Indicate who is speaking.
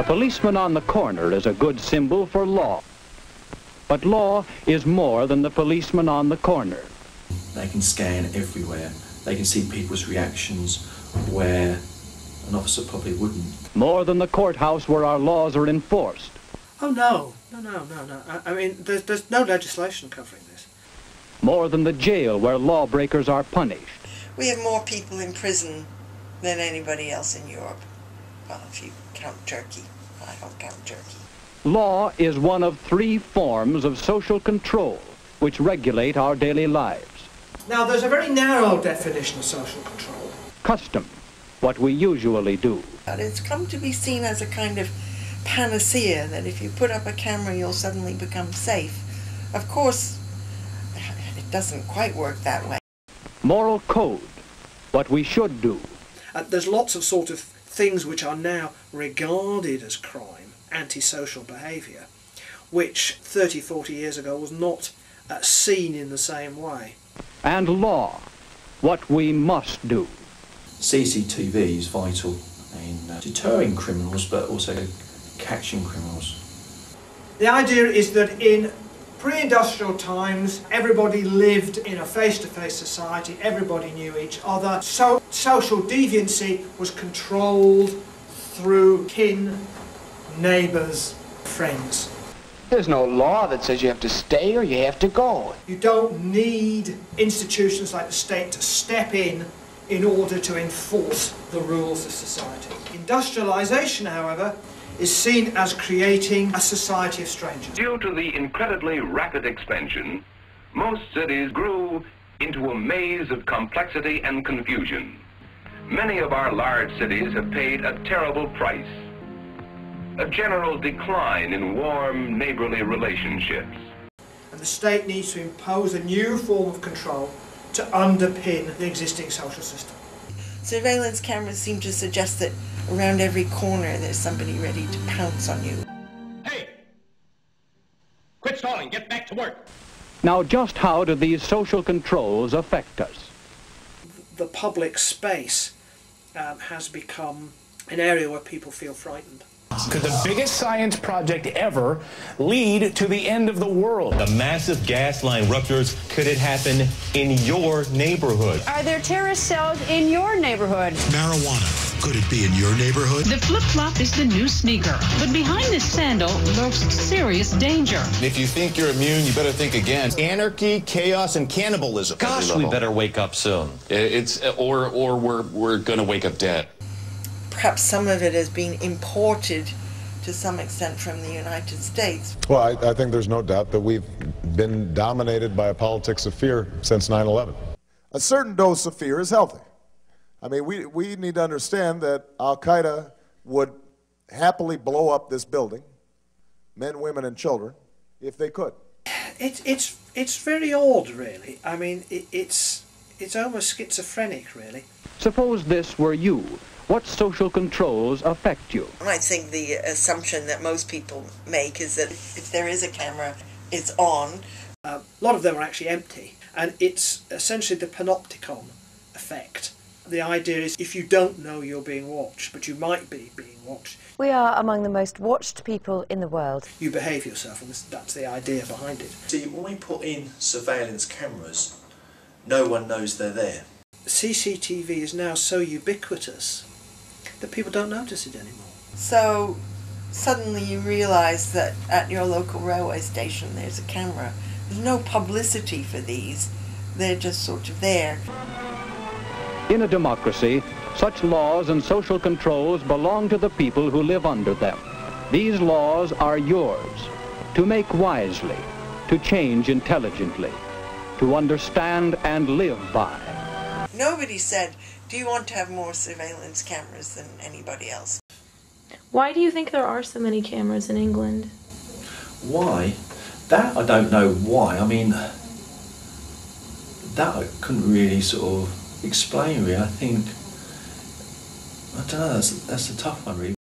Speaker 1: The policeman on the corner is a good symbol for law. But law is more than the policeman on the corner.
Speaker 2: They can scan everywhere. They can see people's reactions where an officer probably wouldn't.
Speaker 1: More than the courthouse where our laws are enforced.
Speaker 3: Oh, no. I mean, there's no legislation covering this.
Speaker 1: More than the jail where lawbreakers are punished.
Speaker 4: We have more people in prison than anybody else in Europe. Well, if you count Turkey. I don't count Turkey.
Speaker 1: Law is one of 3 forms of social control which regulate our daily lives.
Speaker 3: Now, there's a very narrow definition of social control.
Speaker 1: Custom, what we usually do.
Speaker 4: But it's come to be seen as a kind of panacea, that if you put up a camera, you'll suddenly become safe. Of course, it doesn't quite work that way.
Speaker 1: Moral code, what we should do.
Speaker 3: There's lots of sort of things which are now regarded as crime, antisocial behaviour, which 30, 40 years ago was not seen in the same way.
Speaker 1: And law, what we must do.
Speaker 2: CCTV is vital in deterring criminals, but also catching criminals.
Speaker 3: The idea is that in pre-industrial times, everybody lived in a face-to-face society, everybody knew each other, so social deviancy was controlled through kin, neighbours, friends.
Speaker 5: There's no law that says you have to stay or you have to go.
Speaker 3: You don't need institutions like the state to step in order to enforce the rules of society. Industrialisation, however, is seen as creating a society of strangers.
Speaker 6: Due to the incredibly rapid expansion, most cities grew into a maze of complexity and confusion. Many of our large cities have paid a terrible price. A general decline in warm neighborly relationships.
Speaker 3: And the state needs to impose a new form of control to underpin the existing social system.
Speaker 4: Surveillance cameras seem to suggest that around every corner there's somebody ready to pounce on you.
Speaker 7: Hey! Quit stalling, get back to work!
Speaker 1: Now, just how do these social controls affect us?
Speaker 3: The public space has become an area where people feel frightened.
Speaker 8: Could the biggest science project ever lead to the end of the world?
Speaker 9: A massive gas line ruptures. Could it happen in your neighborhood?
Speaker 10: Are there terrorist cells in your neighborhood?
Speaker 11: Marijuana. Could it be in your neighborhood?
Speaker 12: The flip-flop is the new sneaker, but behind this sandal lurks serious danger.
Speaker 13: If you think you're immune, you better think again.
Speaker 11: Anarchy, chaos, and cannibalism.
Speaker 9: Gosh, we better wake up soon. Or we're gonna wake up dead.
Speaker 4: Perhaps some of it has been imported to some extent from the United States.
Speaker 14: Well, I think there's no doubt that we've been dominated by a politics of fear since 9/11.
Speaker 15: A certain dose of fear is healthy. I mean, we need to understand that Al-Qaeda would happily blow up this building, men, women, and children, if they could.
Speaker 3: It's very odd, really. I mean, it's almost schizophrenic, really.
Speaker 1: Suppose this were you. What social controls affect you?
Speaker 4: I think the assumption that most people make is that if there is a camera, it's on.
Speaker 3: A lot of them are actually empty, and it's essentially the panopticon effect. The idea is if you don't know you're being watched, but you might be being watched.
Speaker 16: We are among the most watched people in the world.
Speaker 3: You behave yourself, and that's the idea behind it.
Speaker 2: See, when we put in surveillance cameras, no one knows they're there.
Speaker 3: CCTV is now so ubiquitous that people don't notice it anymore.
Speaker 4: So suddenly you realise that at your local railway station there's a camera. There's no publicity for these. They're just sort of there.
Speaker 1: In a democracy, such laws and social controls belong to the people who live under them. These laws are yours, to make wisely, to change intelligently, to understand and live by.
Speaker 4: Nobody said, do you want to have more surveillance cameras than anybody else?
Speaker 17: Why do you think there are so many cameras in England?
Speaker 2: Why? That I don't know why. I mean, that I couldn't really sort of explain really. I think, I don't know, that's a tough one really.